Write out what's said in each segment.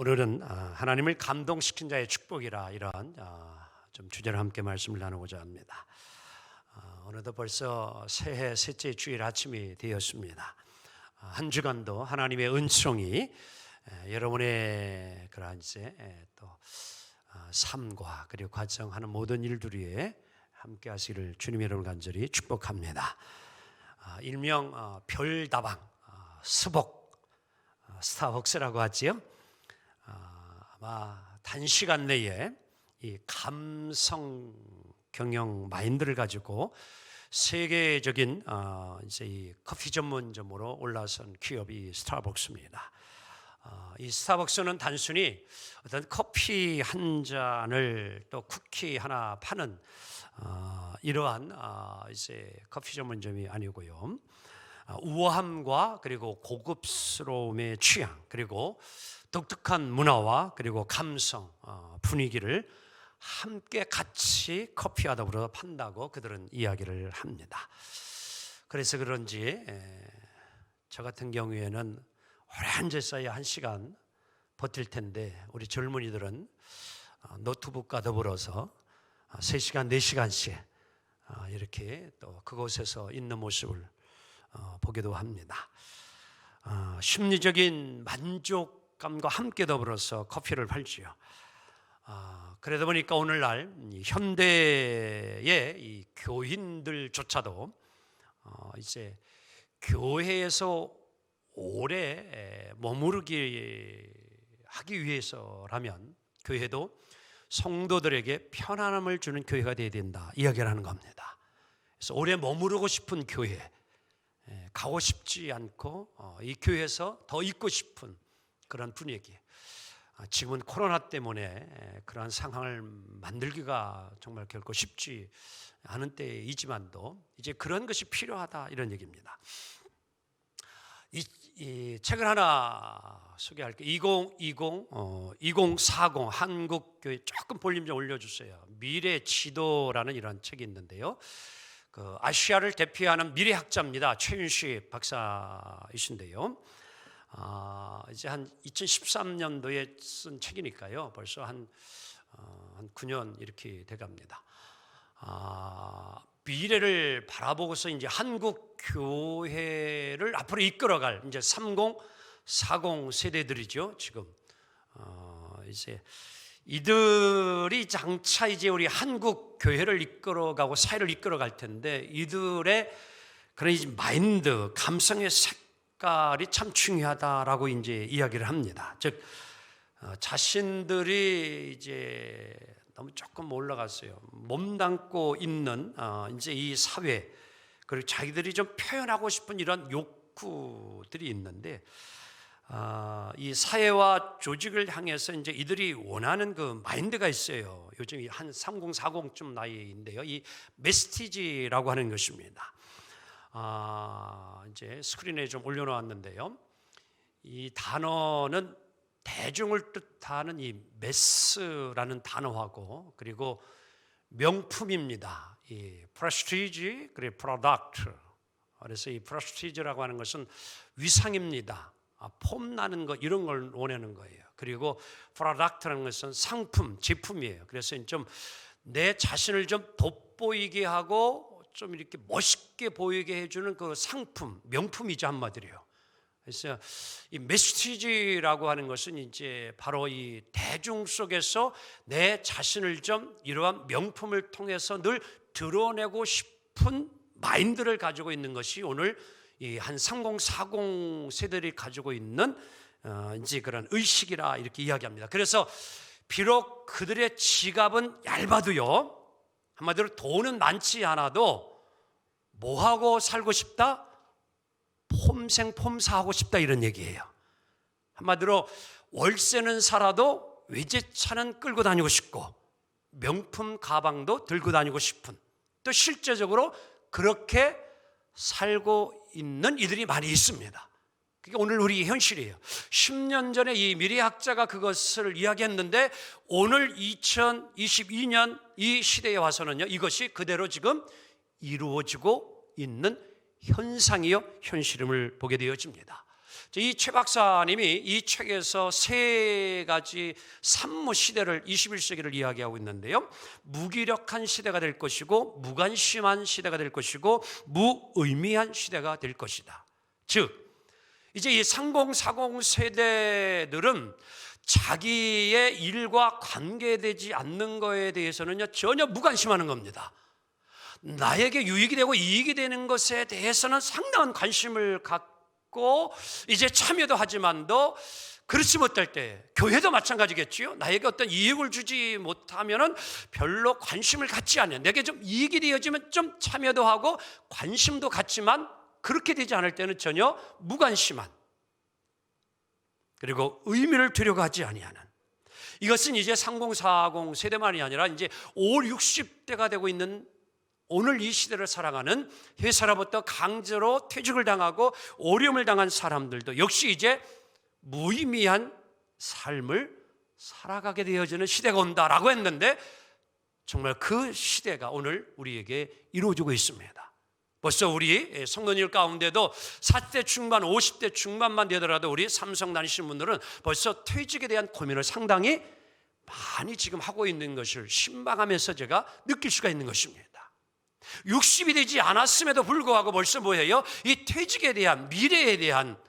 오늘은 하나님을 감동시킨 자의 축복이라 이런 좀 주제를 함께 말씀을 나누고자 합니다. 오늘도 벌써 새해 셋째 주일 아침이 되었습니다. 한 주간도 하나님의 은총이 여러분의 그러한 이제 또 삶과 그리고 과정하는 모든 일들 위에 함께 하시기를 주님 여러분 간절히 축복합니다. 일명 별다방 스벅 스타벅스라고 하지요. 아마 단시간 내에 이 감성 경영 마인드를 가지고 세계적인 이제 이 커피 전문점으로 올라선 기업이 스타벅스입니다. 이 스타벅스는 단순히 어떤 커피 한 잔을 또 쿠키 하나 파는 이러한 이제 커피 전문점이 아니고요. 우아함과 그리고 고급스러움의 취향 그리고 독특한 문화와 그리고 감성 분위기를 함께 같이 커피와 더불어 판다고 그들은 이야기를 합니다. 그래서 그런지 저 같은 경우에는 오래 앉아서야 1시간 버틸 텐데 우리 젊은이들은 노트북과 더불어서 3시간, 4시간씩 이렇게 또 그곳에서 있는 모습을 보기도 합니다. 심리적인 만족감과 함께 더불어서 커피를 팔지요. 그러다 보니까 오늘날 현대의 이 교인들조차도 이제 교회에서 오래 머무르기 하기 위해서라면 교회도 성도들에게 편안함을 주는 교회가 되어야 된다 이야기를 하는 겁니다. 그래서 오래 머무르고 싶은 교회, 가고 싶지 않고 이 교회에서 더 있고 싶은 그런 분위기. 지금은 코로나 때문에 그러한 상황을 만들기가 정말 결코 쉽지 않은 때이지만도 이제 그런 것이 필요하다 이런 얘기입니다. 이 책을 하나 소개할게요. 2040 한국교회 조금 볼륨 좀 올려주세요. 미래 지도라는 이런 책이 있는데요. 그 아시아를 대표하는 미래학자입니다. 최윤식 박사이신데요. 이제 한 2013년도에 쓴 책이니까요. 벌써 한 9년 이렇게 돼갑니다. 미래를 바라보고서 이제 한국 교회를 앞으로 이끌어갈 이제 30, 40 세대들이죠. 지금 이제 이들이 장차 이제 우리 한국 교회를 이끌어가고 사회를 이끌어갈 텐데 이들의 그런 이제 마인드, 감성의 색깔이 참 중요하다라고 이제 이야기를 합니다. 즉 자신들이 이제 너무 조금 올라갔어요. 몸담고 있는 이제 이 사회 그리고 자기들이 좀 표현하고 싶은 이런 욕구들이 있는데 이 사회와 조직을 향해서 이제 이들이 원하는 그 마인드가 있어요. 요즘 한 30, 40쯤 나이인데요. 이 메시지라고 하는 것입니다. 이제 스크린에 좀 올려놓았는데요. 이 단어는 대중을 뜻하는 이 매스라는 단어하고 그리고 명품입니다. 이 프레스티지 그리고 프로덕트. 그래서 이 프레스티지라고 하는 것은 위상입니다. 폼 나는 거 이런 걸 원하는 거예요. 그리고 프로덕트라는 것은 상품, 제품이에요. 그래서 좀 내 자신을 좀 돋보이게 하고 좀 이렇게 멋있게 보이게 해주는 그 상품, 명품이죠 한마디로요. 그래서 이 메시지라고 하는 것은 이제 바로 이 대중 속에서 내 자신을 좀 이러한 명품을 통해서 늘 드러내고 싶은 마인드를 가지고 있는 것이 오늘 이 한 30, 40 세대들이 가지고 있는 이제 그런 의식이라 이렇게 이야기합니다. 그래서 비록 그들의 지갑은 얇아도요, 한마디로 돈은 많지 않아도 뭐하고 살고 싶다? 폼사하고 싶다 이런 얘기예요. 한마디로 월세는 살아도 외제차는 끌고 다니고 싶고 명품 가방도 들고 다니고 싶은 또 실제적으로 그렇게 살고 있는 이들이 많이 있습니다. 그게 오늘 우리 현실이에요. 10년 전에 이 미래학자가 그것을 이야기했는데 오늘 2022년 이 시대에 와서는요 이것이 그대로 지금 이루어지고 있는 현상이요 현실임을 보게 되어집니다. 이 최 박사님이 이 책에서 세 가지 산무 시대를 21세기를 이야기하고 있는데요. 무기력한 시대가 될 것이고 무관심한 시대가 될 것이고 무의미한 시대가 될 것이다. 즉 이제 이 3040 세대들은 자기의 일과 관계되지 않는 것에 대해서는요 전혀 무관심하는 겁니다. 나에게 유익이 되고 이익이 되는 것에 대해서는 상당한 관심을 갖고 이제 참여도 하지만도 그렇지 못할 때 교회도 마찬가지겠지요. 나에게 어떤 이익을 주지 못하면은 별로 관심을 갖지 않는, 내게 좀 이익이 되어지면 좀 참여도 하고 관심도 갖지만 그렇게 되지 않을 때는 전혀 무관심한, 그리고 의미를 두려고 하지 아니하는, 이것은 이제 3040 세대만이 아니라 이제 50, 60대가 되고 있는 오늘 이 시대를 살아가는, 회사로부터 강제로 퇴직을 당하고 어려움을 당한 사람들도 역시 이제 무의미한 삶을 살아가게 되어지는 시대가 온다라고 했는데 정말 그 시대가 오늘 우리에게 이루어지고 있습니다. 벌써 우리 성도님 가운데도 40대 중반, 50대 중반만 되더라도 우리 삼성 다니시는 분들은 벌써 퇴직에 대한 고민을 상당히 많이 지금 하고 있는 것을 신방하면서 제가 느낄 수가 있는 것입니다. 60이 되지 않았음에도 불구하고 벌써 뭐예요? 이 퇴직에 대한, 미래에 대한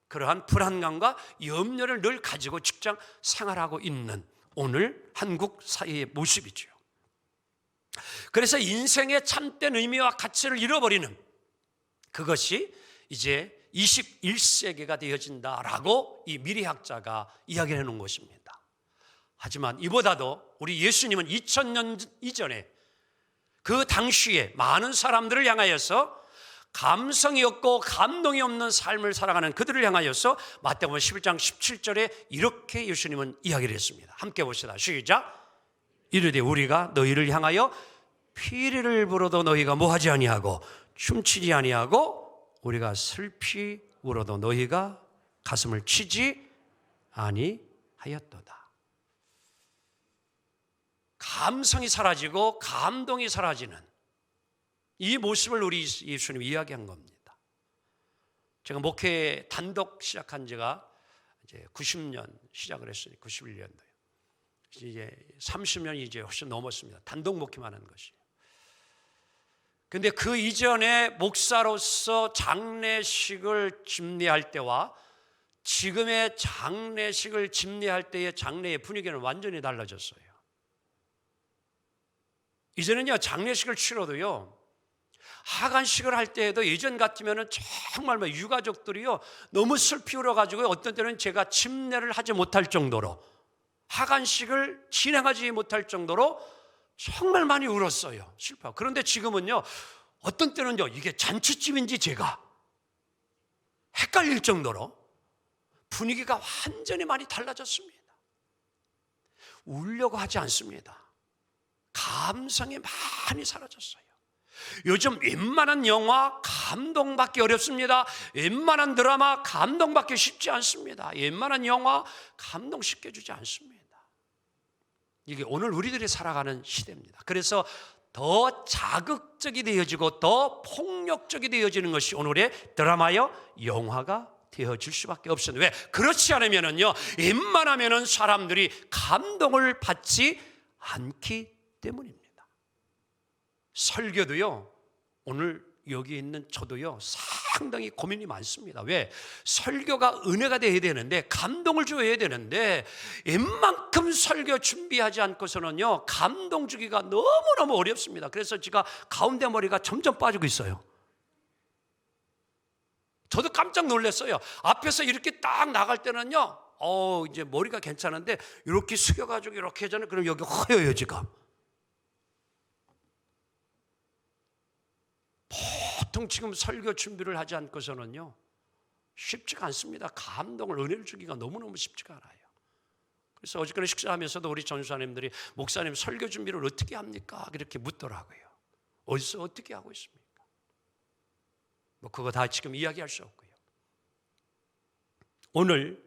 그러한 불안감과 염려를 늘 가지고 직장 생활하고 있는 오늘 한국 사회의 모습이죠. 그래서 인생의 참된 의미와 가치를 잃어버리는, 그것이 이제 21세기가 되어진다라고 이 미래학자가 이야기를 해놓은 것입니다. 하지만 이보다도 우리 예수님은 2000년 이전에 그 당시에 많은 사람들을 향하여서 감성이 없고 감동이 없는 삶을 살아가는 그들을 향하여서 마태복음 11장 17절에 이렇게 예수님은 이야기를 했습니다. 함께 봅시다. 시작. 이르되 우리가 너희를 향하여 피리를 불어도 너희가 뭐하지 아니하고 춤추지 아니하고 우리가 슬피 울어도 너희가 가슴을 치지 아니하였도다. 감성이 사라지고 감동이 사라지는 이 모습을 우리 예수님이 이야기한 겁니다. 제가 목회 단독 시작한 지가 이제 90년 시작을 했으니 91년도요. 이제 30년이 이제 훨씬 넘었습니다. 단독 목회만 하는 것이. 근데 그 이전에 목사로서 장례식을 집례할 때와 지금의 장례식을 집례할 때의 장례의 분위기는 완전히 달라졌어요. 이제는요 장례식을 치러도요 하간식을 할 때에도 예전 같으면은 정말 유가족들이요 너무 슬피 울어가지고 어떤 때는 제가 집례를 하지 못할 정도로, 하간식을 진행하지 못할 정도로 정말 많이 울었어요. 슬퍼. 그런데 지금은요 어떤 때는요 이게 잔치집인지 제가 헷갈릴 정도로 분위기가 완전히 많이 달라졌습니다. 울려고 하지 않습니다. 감성이 많이 사라졌어요. 요즘 웬만한 영화 감동받기 어렵습니다. 웬만한 드라마 감동받기 쉽지 않습니다. 웬만한 영화 감동 쉽게 주지 않습니다. 이게 오늘 우리들이 살아가는 시대입니다. 그래서 더 자극적이 되어지고 더 폭력적이 되어지는 것이 오늘의 드라마여 영화가 되어질 수밖에 없습니다. 왜? 그렇지 않으면요 웬만하면은 사람들이 감동을 받지 않기 때문입니다. 설교도요 오늘 여기 있는 저도요 상당히 고민이 많습니다. 왜? 설교가 은혜가 되어야 되는데 감동을 줘야 되는데 웬만큼 설교 준비하지 않고서는요 감동 주기가 너무너무 어렵습니다. 그래서 제가 가운데 머리가 점점 빠지고 있어요. 저도 깜짝 놀랐어요. 앞에서 이렇게 딱 나갈 때는요 이제 머리가 괜찮은데 이렇게 숙여가지고 이렇게 하잖아요. 그럼 여기 허여요 지금. 보통 지금 설교 준비를 하지 않고서는요 쉽지가 않습니다. 감동을, 은혜를 주기가 너무너무 쉽지가 않아요. 그래서 어저께는 식사하면서도 우리 전수사님들이 목사님 설교 준비를 어떻게 합니까? 이렇게 묻더라고요. 어디서 어떻게 하고 있습니까? 뭐 그거 다 지금 이야기할 수 없고요. 오늘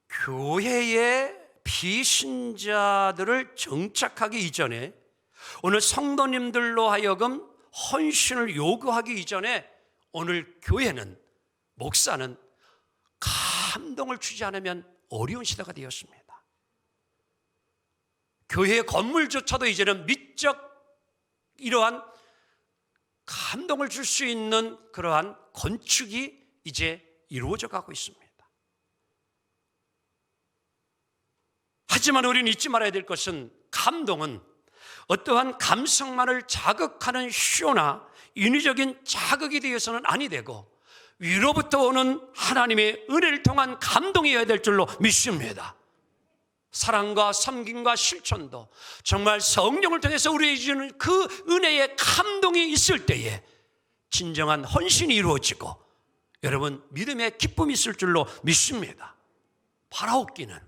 교회의 비신자들을 정착하기 이전에, 오늘 성도님들로 하여금 헌신을 요구하기 이전에 오늘 교회는 목사는 감동을 주지 않으면 어려운 시대가 되었습니다. 교회 건물조차도 이제는 미적 이러한 감동을 줄 수 있는 그러한 건축이 이제 이루어져 가고 있습니다. 하지만 우리는 잊지 말아야 될 것은 감동은 어떠한 감성만을 자극하는 쇼나 인위적인 자극이 되어서는 아니 되고 위로부터 오는 하나님의 은혜를 통한 감동이어야 될 줄로 믿습니다. 사랑과 섬김과 실천도 정말 성령을 통해서 우리에게 주는 그 은혜의 감동이 있을 때에 진정한 헌신이 이루어지고 여러분 믿음의 기쁨이 있을 줄로 믿습니다. 바라옵기는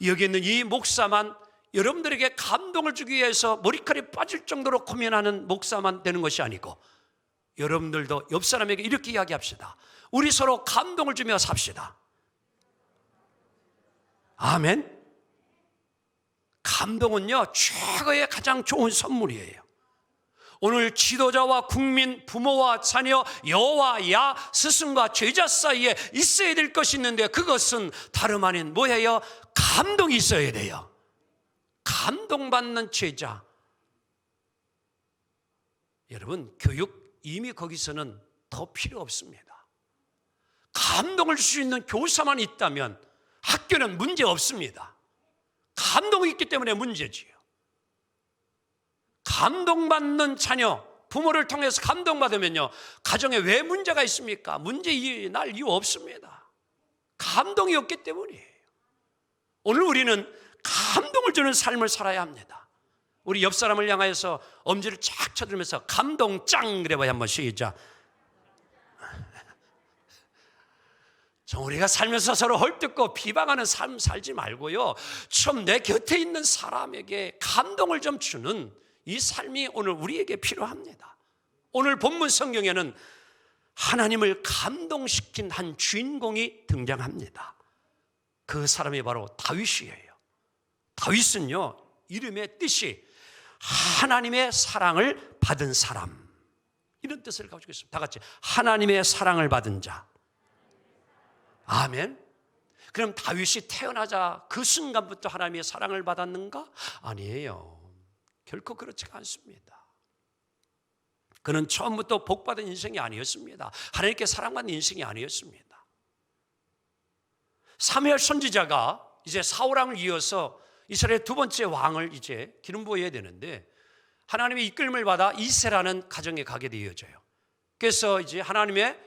여기 있는 이 목사만 여러분들에게 감동을 주기 위해서 머리칼이 빠질 정도로 고민하는 목사만 되는 것이 아니고 여러분들도 옆 사람에게 이렇게 이야기합시다. 우리 서로 감동을 주며 삽시다. 아멘. 감동은요 최고의 가장 좋은 선물이에요. 오늘 지도자와 국민, 부모와 자녀, 여와 야, 스승과 제자 사이에 있어야 될 것이 있는데 그것은 다름 아닌 뭐예요? 감동이 있어야 돼요. 감동받는 제자. 여러분 교육 이미 거기서는 더 필요 없습니다. 감동을 줄 수 있는 교사만 있다면 학교는 문제 없습니다. 감동이 있기 때문에 문제지요. 감동받는 자녀, 부모를 통해서 감동받으면요 가정에 왜 문제가 있습니까? 문제 날 이유 없습니다. 감동이 없기 때문이에요. 오늘 우리는 감동을 주는 삶을 살아야 합니다. 우리 옆 사람을 향하여서 엄지를 쫙 쳐들면서 감동 짱 그래봐야 한번 시작. 우리가 살면서 서로 헐뜯고 비방하는 삶 살지 말고요 좀 내 곁에 있는 사람에게 감동을 좀 주는 이 삶이 오늘 우리에게 필요합니다. 오늘 본문 성경에는 하나님을 감동시킨 한 주인공이 등장합니다. 그 사람이 바로 다윗이에요. 다윗은요 이름의 뜻이 하나님의 사랑을 받은 사람 이런 뜻을 가지고 있습니다. 다 같이 하나님의 사랑을 받은 자. 아멘. 그럼 다윗이 태어나자 그 순간부터 하나님의 사랑을 받았는가? 아니에요. 결코 그렇지가 않습니다. 그는 처음부터 복받은 인생이 아니었습니다. 하나님께 사랑받는 인생이 아니었습니다. 사무엘 선지자가 이제 사울왕을 이어서 이스라엘 두 번째 왕을 이제 기름 부어야 되는데 하나님의 이끌림을 받아 이새라는 가정에 가게 되어져요. 그래서 이제 하나님의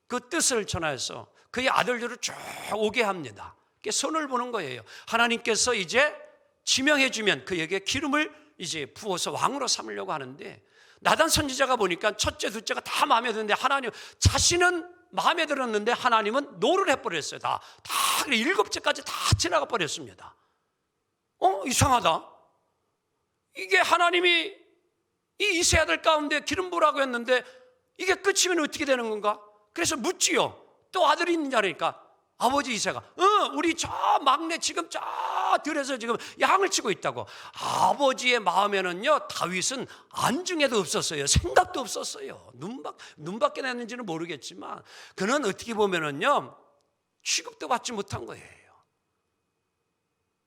그 뜻을 전하여서 그의 아들들을 쭉 오게 합니다. 손을 보는 거예요. 하나님께서 이제 지명해 주면 그에게 기름을 이제 부어서 왕으로 삼으려고 하는데 나단 선지자가 보니까 첫째, 둘째가 다 마음에 드는데 하나님 자신은 마음에 들었는데 하나님은 노를 해버렸어요. 다 7째까지 다 지나가 버렸습니다. 이상하다. 이게 하나님이 이 이세 아들 가운데 기름 부으라고 했는데 이게 끝이면 어떻게 되는 건가? 그래서 묻지요. 또 아들이 있느냐니까 아버지 이새가 우리 저 막내 지금 저 들에서 지금 양을 치고 있다고. 아버지의 마음에는요 다윗은 안중에도 없었어요. 생각도 없었어요. 눈밖에 났는지는 모르겠지만 그는 어떻게 보면은요 취급도 받지 못한 거예요.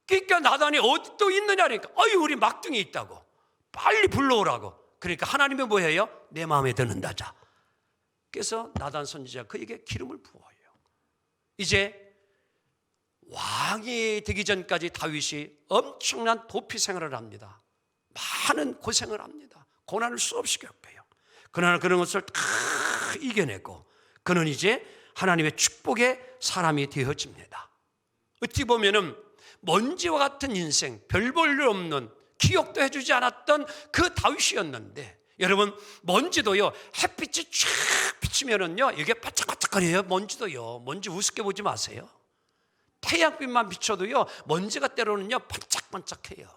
그러니까 나단이 어디 또 있느냐니까 우리 막둥이 있다고 빨리 불러오라고. 그러니까 하나님이 뭐예요? 내 마음에 드는다 자. 그래서 나단 선지자가 그에게 기름을 부어요. 이제 왕이 되기 전까지 다윗이 엄청난 도피 생활을 합니다. 많은 고생을 합니다. 고난을 수없이 겪어요. 그러나 그런 것을 다 이겨내고 그는 이제 하나님의 축복의 사람이 되어집니다. 어떻게 보면은 먼지와 같은 인생, 별 볼 일 없는 기억도 해주지 않았던 그 다윗이었는데 여러분 먼지도요 햇빛이 쫙 비치면은요 이게 반짝반짝거려요. 먼지도요. 먼지 우습게 보지 마세요. 태양빛만 비춰도요 먼지가 때로는요 반짝반짝해요.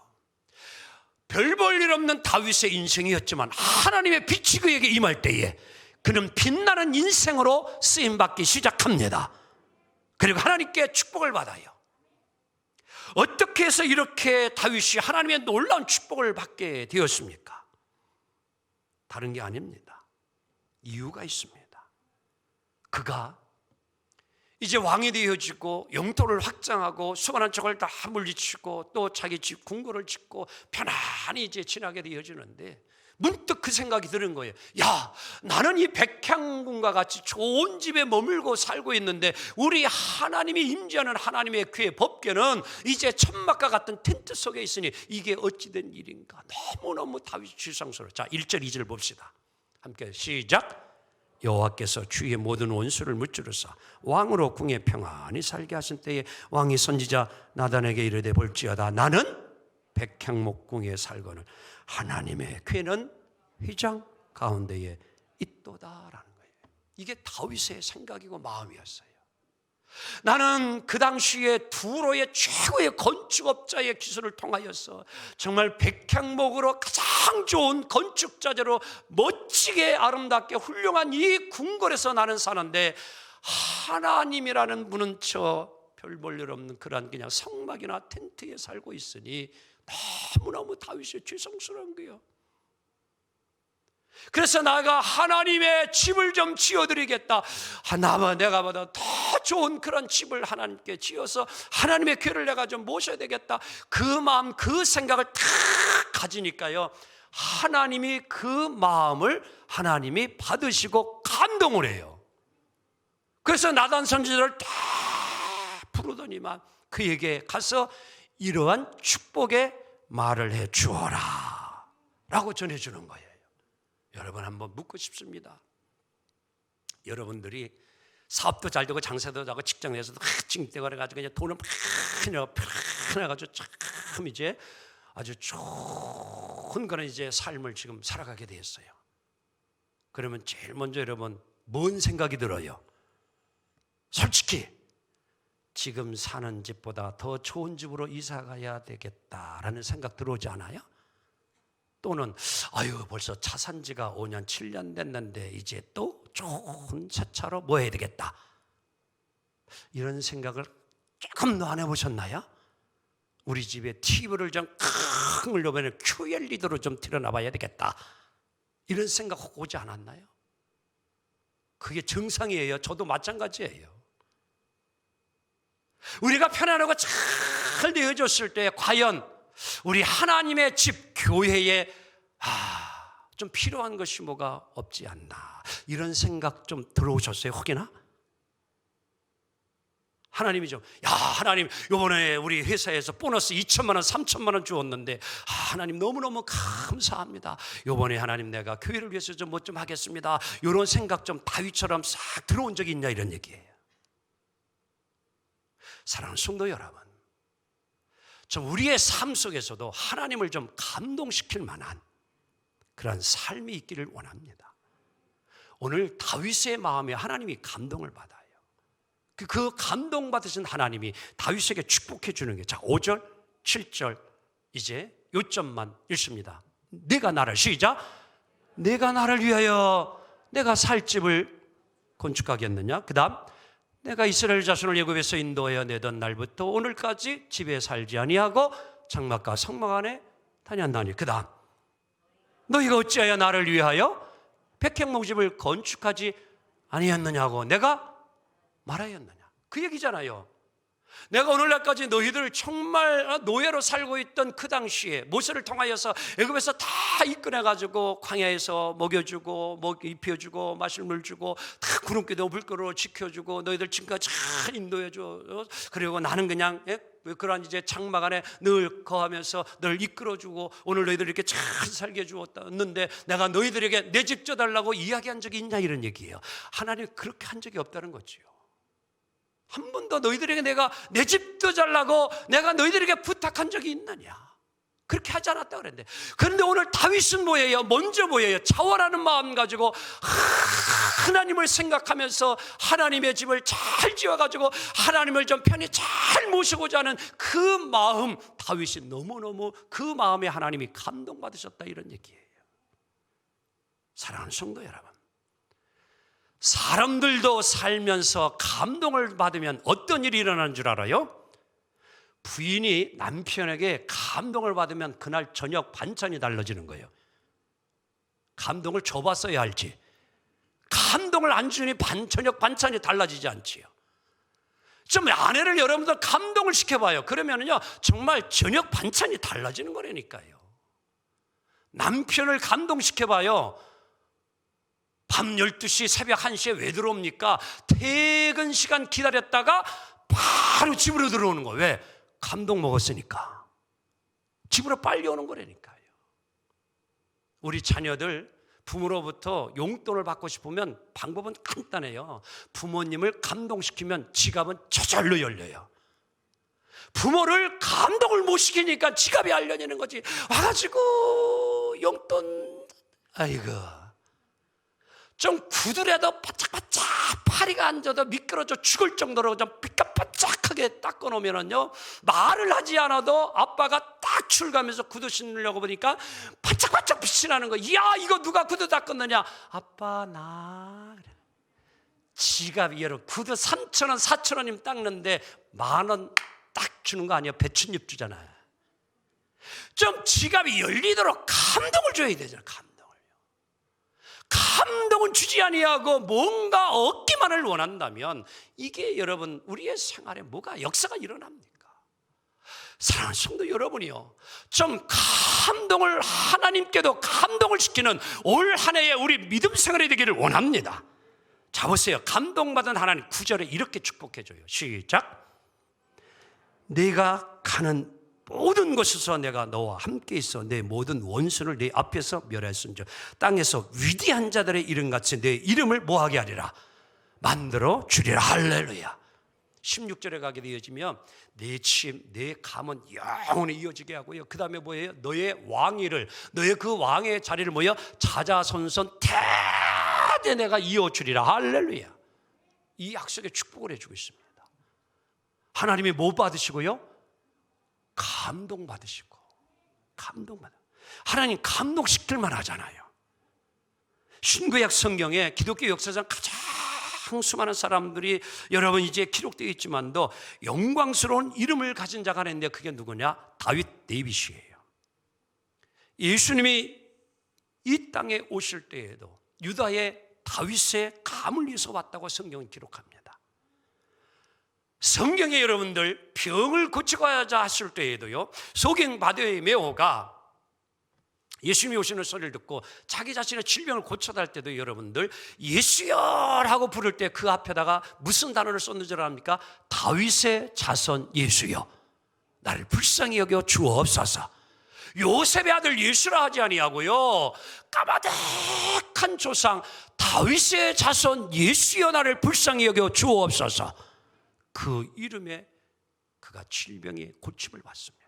별 볼 일 없는 다윗의 인생이었지만 하나님의 빛이 그에게 임할 때에 그는 빛나는 인생으로 쓰임받기 시작합니다. 그리고 하나님께 축복을 받아요. 어떻게 해서 이렇게 다윗이 하나님의 놀라운 축복을 받게 되었습니까? 다른 게 아닙니다. 이유가 있습니다. 그가 이제 왕이 되어지고 영토를 확장하고 수많은 적을 다 물리치고 또 자기 집 궁궐을 짓고 편안히 이제 지나게 되어지는데 문득 그 생각이 드는 거예요. 야, 나는 이 백향군과 같이 좋은 집에 머물고 살고 있는데 우리 하나님이 임재하는 하나님의 교회 법궤는 이제 천막과 같은 텐트 속에 있으니 이게 어찌된 일인가. 너무너무 다윗이 실상스러워. 자, 1절 2절 봅시다. 함께 시작. 여호와께서 주의 모든 원수를 무찌르사 왕으로 궁에 평안히 살게 하신 때에 왕이 선지자 나단에게 이르되 볼지어다 나는 백향목궁에 살거늘 하나님의 궤는 휘장 가운데에 있도다라는 거예요. 이게 다윗의 생각이고 마음이었어요. 나는 그 당시에 두로의 최고의 건축업자의 기술을 통하여서 정말 백향목으로 가장 좋은 건축자재로 멋지게 아름답게 훌륭한 이 궁궐에서 나는 사는데 하나님이라는 분은 저 별 볼 일 없는 그런 그냥 성막이나 텐트에 살고 있으니 너무너무 다윗이 죄송스러운 거예요. 그래서 내가 하나님의 집을 좀 지어드리겠다. 내가 보다 더 좋은 그런 집을 하나님께 지어서 하나님의 궤를 내가 좀 모셔야 되겠다. 그 마음, 그 생각을 다 가지니까요, 하나님이 그 마음을 하나님이 받으시고 감동을 해요. 그래서 나단 선지자를 다 부르더니만 그에게 가서 이러한 축복의 말을 해 주어라 라고 전해주는 거예요. 여러분, 한번 묻고 싶습니다. 여러분들이 사업도 잘 되고 장사도 잘하고 직장 내에서도 찡대거려 가지고 그냥 돈을 편해가지고 참 이제 아주 좋은 그런 이제 삶을 지금 살아가게 되었어요. 그러면 제일 먼저 여러분 뭔 생각이 들어요? 솔직히 지금 사는 집보다 더 좋은 집으로 이사 가야 되겠다라는 생각 들어오지 않아요? 또는 벌써 차 산 지가 5년 7년 됐는데 이제 또 좋은 새 차로 뭐 해야 되겠다, 이런 생각을 조금 더 안 해보셨나요? 우리 집에 TV를 좀 큰 걸 놓으면 QLED로 좀 틀어놔봐야 되겠다, 이런 생각 오지 않았나요? 그게 정상이에요. 저도 마찬가지예요. 우리가 편안하고 잘 되어졌을 때 과연 우리 하나님의 집 교회에 좀 필요한 것이 뭐가 없지 않나, 이런 생각 좀 들어오셨어요? 혹이나? 하나님이 하나님 이번에 우리 회사에서 보너스 2천만 원 3천만 원 주었는데 하나님 너무너무 감사합니다. 이번에 하나님 내가 교회를 위해서 좀 뭐 좀 하겠습니다, 이런 생각 좀 다윗처럼 싹 들어온 적이 있냐, 이런 얘기예요. 사랑하는 성도 여러분, 좀 우리의 삶 속에서도 하나님을 좀 감동시킬 만한 그런 삶이 있기를 원합니다. 오늘 다윗의 마음에 하나님이 감동을 받아요. 그 감동받으신 하나님이 다윗에게 축복해 주는 게, 자 5절 7절 이제 요점만 읽습니다. 내가 나를, 시작, 내가 나를 위하여 내가 살 집을 건축하겠느냐. 그 다음, 내가 이스라엘 자손을 애굽에서 인도하여 내던 날부터 오늘까지 집에 살지 아니하고 장막과 성막 안에 다녔나니. 그 다음, 너희가 어찌하여 나를 위하여 백향목집을 건축하지 아니했느냐고 내가 말하였느냐. 그 얘기잖아요. 내가 오늘날까지 너희들을 정말 노예로 살고 있던 그 당시에 모세를 통하여서 애굽에서 다 이끌어가지고 광야에서 먹여주고 입혀주고 마실 물 주고 다 구름기도 물결로 지켜주고 너희들 지금까지 잘 인도해줘. 그리고 나는 그냥 그러한 이제 장막 안에 늘 거하면서 늘 이끌어주고 오늘 너희들 이렇게 잘 살게 해주었는데 내가 너희들에게 내 집 줘달라고 이야기한 적이 있냐, 이런 얘기예요. 하나님 그렇게 한 적이 없다는 거지요. 한 번도 너희들에게 내가 내 집도 잘라고 내가 너희들에게 부탁한 적이 있느냐, 그렇게 하지 않았다 그랬는데, 그런데 오늘 다윗은 뭐예요? 먼저 뭐예요? 자원하는 마음 가지고 하나님을 생각하면서 하나님의 집을 잘 지어가지고 하나님을 좀 편히 잘 모시고자 하는 그 마음, 다윗이 너무너무 그 마음에 하나님이 감동받으셨다, 이런 얘기예요. 사랑하는 성도 여러분, 사람들도 살면서 감동을 받으면 어떤 일이 일어나는 줄 알아요? 부인이 남편에게 감동을 받으면 그날 저녁 반찬이 달라지는 거예요. 감동을 줘봤어야 할지, 감동을 안 주니 저녁 반찬이 달라지지 않지요. 좀 아내를 여러분들 감동을 시켜봐요. 그러면은요 정말 저녁 반찬이 달라지는 거라니까요. 남편을 감동시켜봐요. 밤 12시 새벽 1시에 왜 들어옵니까? 퇴근 시간 기다렸다가 바로 집으로 들어오는 거예요. 왜? 감동 먹었으니까. 집으로 빨리 오는 거라니까요. 우리 자녀들 부모로부터 용돈을 받고 싶으면 방법은 간단해요. 부모님을 감동시키면 지갑은 저절로 열려요. 부모를 감동을 못 시키니까 지갑이 안 열리는 거지. 와가지고 용돈, 아이고, 좀 구두라도 바짝바짝 파리가 앉아도 미끄러져 죽을 정도로 좀 삐까바짝하게 닦아놓으면요 말을 하지 않아도 아빠가 딱 출가하면서 구두 신으려고 보니까 바짝바짝 빛이 나는 거야. 이야, 이거 누가 구두 닦았느냐? 아빠 나. 지갑이 여러분 구두 3,000원 4,000원이면 닦는데 10,000원 딱 주는 거 아니야? 배춧잎 주잖아요. 좀 지갑이 열리도록 감동을 줘야 되잖아요. 감동은 주지 아니하고 뭔가 얻기만을 원한다면 이게 여러분 우리의 생활에 뭐가 역사가 일어납니까? 사랑하는 성도 여러분이요, 좀 감동을 하나님께도 감동을 시키는 올 한 해의 우리 믿음 생활이 되기를 원합니다. 자 보세요. 감동받은 하나님 9절에 이렇게 축복해줘요. 시작. 내가 가는 모든 곳에서 내가 너와 함께 있어 내 모든 원수를 내 앞에서 멸했은즉 땅에서 위대한 자들의 이름같이 내 이름을 뭐하게 하리라? 만들어 주리라. 할렐루야. 16절에 가게 되어지면 내 침, 내 감은 영원히 이어지게 하고요. 그 다음에 뭐예요? 너의 왕위를, 너의 그 왕의 자리를 뭐예요? 자자손손 대대 내가 이어주리라. 할렐루야. 이 약속에 축복을 해주고 있습니다. 하나님이 뭐 받으시고요? 감동받으시고. 하나님 감동시킬 만하잖아요. 신구약 성경에 기독교 역사상 가장 수많은 사람들이 여러분 이제 기록되어 있지만도 영광스러운 이름을 가진 자가 있는데 그게 누구냐? 데이빗이에요. 예수님이 이 땅에 오실 때에도 유다의 다윗의 감을 위해서 왔다고 성경은 기록합니다. 성경에 여러분들 병을 고쳐가자 하실 때에도요 소경 바디메오가 메오가 예수님이 오시는 소리를 듣고 자기 자신의 질병을 고쳐달 때도 여러분들 예수여라고 부를 때 그 앞에다가 무슨 단어를 썼는 줄 압니까? 다윗의 자손 예수여 나를 불쌍히 여겨 주옵소서. 요셉의 아들 예수라 하지 아니하고요 까마득한 조상 다윗의 자손 예수여 나를 불쌍히 여겨 주옵소서. 그 이름에 그가 질병의 고침을 받습니다.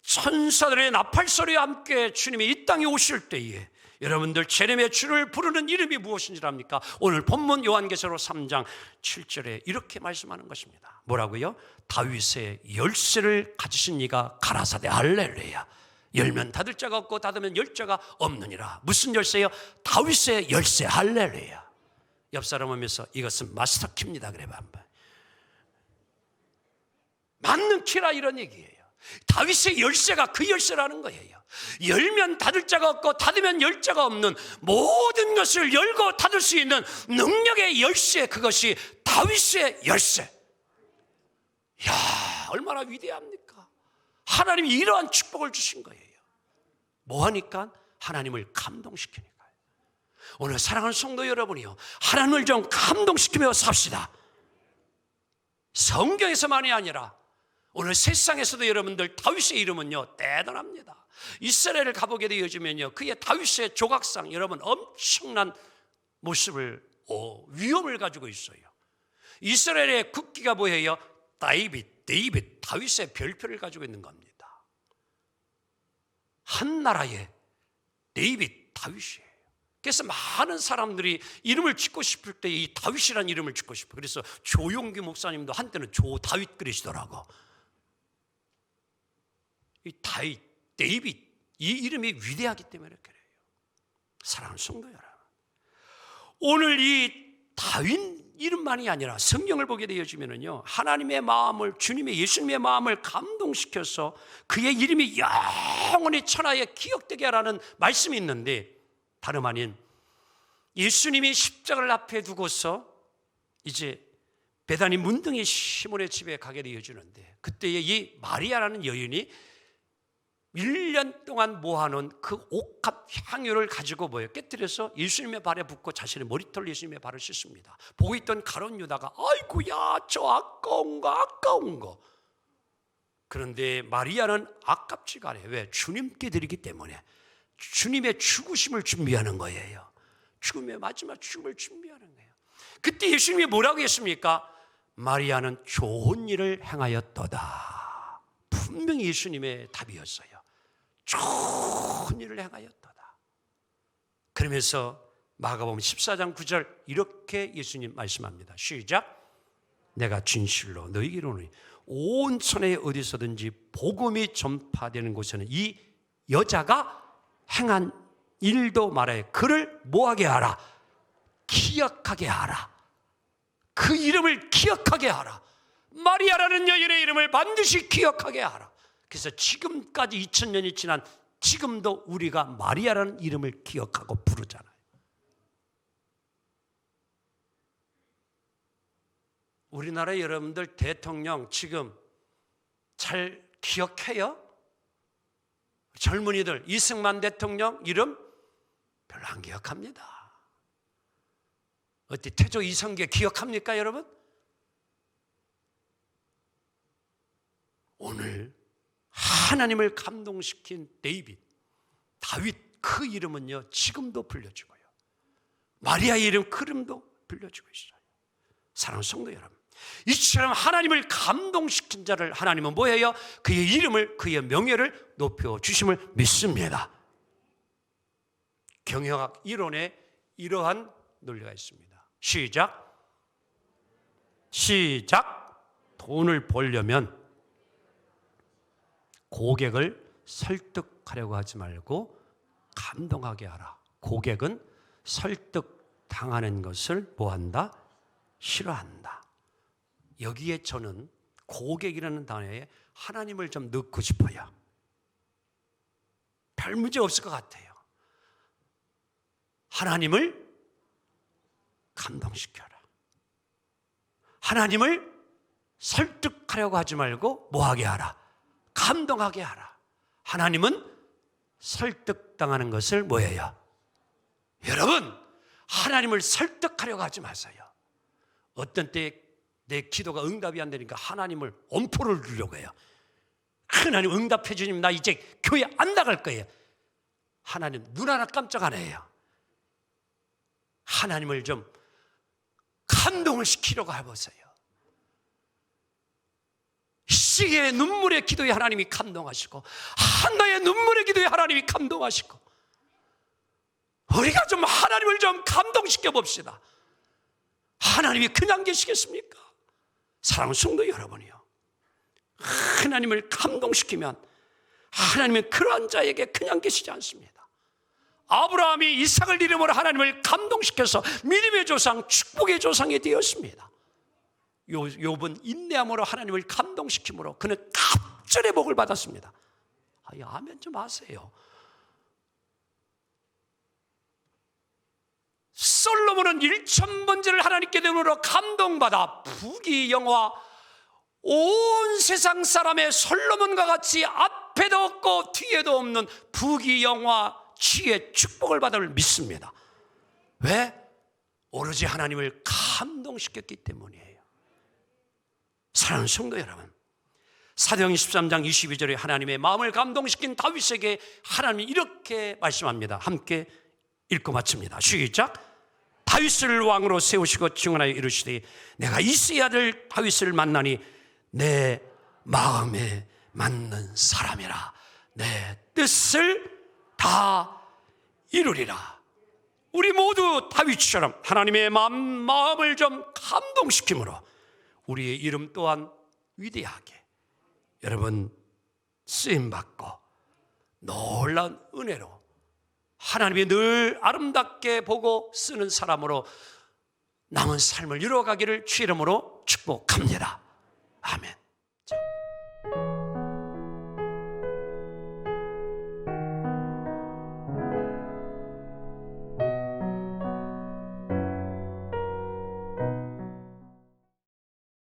천사들의 나팔소리와 함께 주님이 이 땅에 오실 때에 여러분들 제рем의 주를 부르는 이름이 무엇인지 압니까? 오늘 본문 요한계시록 3장 7절에 이렇게 말씀하는 것입니다. 뭐라고요? 다윗의 열쇠를 가지신 이가 가라사대. 할렐루야. 열면 닫을 자가 없고 닫으면 열 자가 없느니라. 무슨 열쇠요? 다윗의 열쇠. 할렐루야. 옆 사람 오면서 이것은 마스터 키입니다. 그래 봐. 맞는 키라 이런 얘기예요. 다윗의 열쇠가 그 열쇠라는 거예요. 열면 닫을 자가 없고 닫으면 열 자가 없는 모든 것을 열고 닫을 수 있는 능력의 열쇠, 그것이 다윗의 열쇠. 이야, 얼마나 위대합니까? 하나님이 이러한 축복을 주신 거예요. 뭐 하니까? 하나님을 감동시키니까. 오늘 사랑하는 성도 여러분이요, 하나님을 좀 감동시키며 삽시다. 성경에서만이 아니라 오늘 세상에서도 여러분들 다윗의 이름은요 대단합니다. 이스라엘을 가보게 되어지면요 그의 다윗의 조각상 여러분 엄청난 모습을 위엄을 가지고 있어요. 이스라엘의 국기가 뭐예요? 데이빗 다윗의 별표를 가지고 있는 겁니다. 한 나라의 데이빗 다윗이에요. 그래서 많은 사람들이 이름을 짓고 싶을 때 이 다윗이라는 이름을 짓고 싶어요. 그래서 조용기 목사님도 한때는 조다윗 그러시더라고. 이 데이빗 이 이름이 위대하기 때문에 그래요. 사랑하는 성도 여러분, 오늘 이 다윗 이름만이 아니라 성경을 보게 되어지면은요 하나님의 마음을, 주님의 예수님의 마음을 감동시켜서 그의 이름이 영원히 천하에 기억되게 하라는 말씀이 있는데, 다름 아닌 예수님이 십자가를 앞에 두고서 이제 베다니 문둥이 시몬의 집에 가게 되어주는데, 그때에 이 마리아라는 여인이 1년 동안 모아놓은 그 옥합 향유를 가지고 깨뜨려서 예수님의 발에 붓고 자신의 머리털로 예수님의 발을 씻습니다. 보고 있던 가룟 유다가 아이고야 저 아까운 거. 그런데 마리아는 아깝지가 않아요. 왜? 주님께 드리기 때문에. 주님의 죽으심을 준비하는 거예요. 죽음의 마지막 죽음을 준비하는 거예요. 그때 예수님이 뭐라고 했습니까? 마리아는 좋은 일을 행하였도다. 분명히 예수님의 답이었어요. 좋은 일을 행하였도다. 그러면서 마가복음 14장 9절 이렇게 예수님 말씀합니다. 시작. 내가 진실로 너희에게 이르노니 온 천하에 어디서든지 복음이 전파되는 곳에는 이 여자가 행한 일도 말하여 그를 뭐하게 하라? 기억하게 하라. 그 이름을 기억하게 하라. 마리아라는 여인의 이름을 반드시 기억하게 하라. 그래서 지금까지 2000년이 지난 지금도 우리가 마리아라는 이름을 기억하고 부르잖아요. 우리나라 여러분들 대통령 지금 잘 기억해요? 젊은이들 이승만 대통령 이름 별로 안 기억합니다. 어때 태조 이성계 기억합니까 여러분? 오늘 하나님을 감동시킨 다윗 그 이름은요 지금도 불려지고요. 마리아의 이름 그 이름도 불려지고 있어요. 사랑하는 성도 여러분, 이처럼 하나님을 감동시킨 자를 하나님은 뭐예요? 그의 이름을 그의 명예를 높여주심을 믿습니다. 경영학 이론에 이러한 논리가 있습니다. 시작. 돈을 벌려면 고객을 설득하려고 하지 말고 감동하게 하라. 고객은 설득당하는 것을 뭐한다? 싫어한다. 여기에 저는 고객이라는 단어에 하나님을 좀 넣고 싶어요. 별 문제 없을 것 같아요. 하나님을 감동시켜라. 하나님을 설득하려고 하지 말고 뭐하게 하라? 감동하게 하라. 하나님은 설득당하는 것을 뭐예요? 여러분, 하나님을 설득하려고 하지 마세요. 어떤 때 내 기도가 응답이 안 되니까 하나님을 엄포를 두려고 해요. 하나님 응답해 주님, 나 이제 교회 안 나갈 거예요. 하나님 눈 하나 깜짝 안 해요. 하나님을 좀 감동을 시키려고 해보세요. 시기의 눈물의 기도에 하나님이 감동하시고 한나의 눈물의 기도에 하나님이 감동하시고, 우리가 좀 하나님을 좀 감동시켜 봅시다. 하나님이 그냥 계시겠습니까? 사랑하는 성도 여러분이요, 하나님을 감동시키면 하나님은 그러한 자에게 그냥 계시지 않습니다. 아브라함이 이삭을 이름으로 하나님을 감동시켜서 믿음의 조상, 축복의 조상이 되었습니다. 욥은 인내함으로 하나님을 감동시킴으로 그는 갑절의 복을 받았습니다. 아멘 좀 하세요. 솔로몬은 1000번째를 하나님께 드림으로 감동받아 부귀영화, 온 세상 사람의 솔로몬과 같이 앞에도 없고 뒤에도 없는 부귀영화, 지혜, 축복을 받을 믿습니다. 왜? 오로지 하나님을 감동시켰기 때문이에요. 사랑하는 성도 여러분, 사도행전 13장 22절에 하나님의 마음을 감동시킨 다윗에게 하나님이 이렇게 말씀합니다. 함께 읽고 마칩니다. 시작. 다윗을 왕으로 세우시고 증언하여 이르시되 내가 이새의 아들 다윗을 만나니 내 마음에 맞는 사람이라. 내 뜻을 다 이루리라. 우리 모두 다윗처럼 하나님의 마음을 좀 감동시킴으로 우리의 이름 또한 위대하게 여러분 쓰임받고 놀라운 은혜로 하나님이 늘 아름답게 보고 쓰는 사람으로 남은 삶을 이루어가기를 주 이름으로 축복합니다. 아멘.